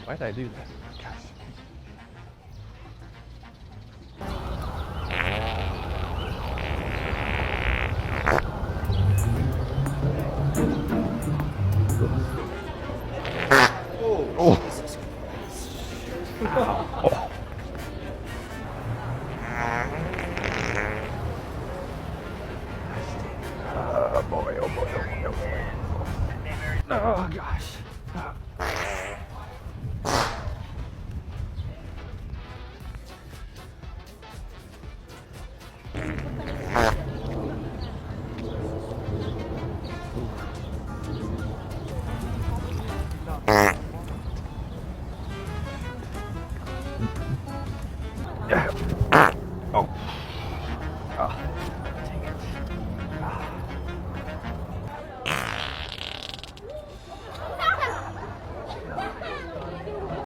Why did I do that? Gosh. Oh, Jesus Christ. Oh. Oh boy, oh boy, oh boy, oh boy. Oh gosh.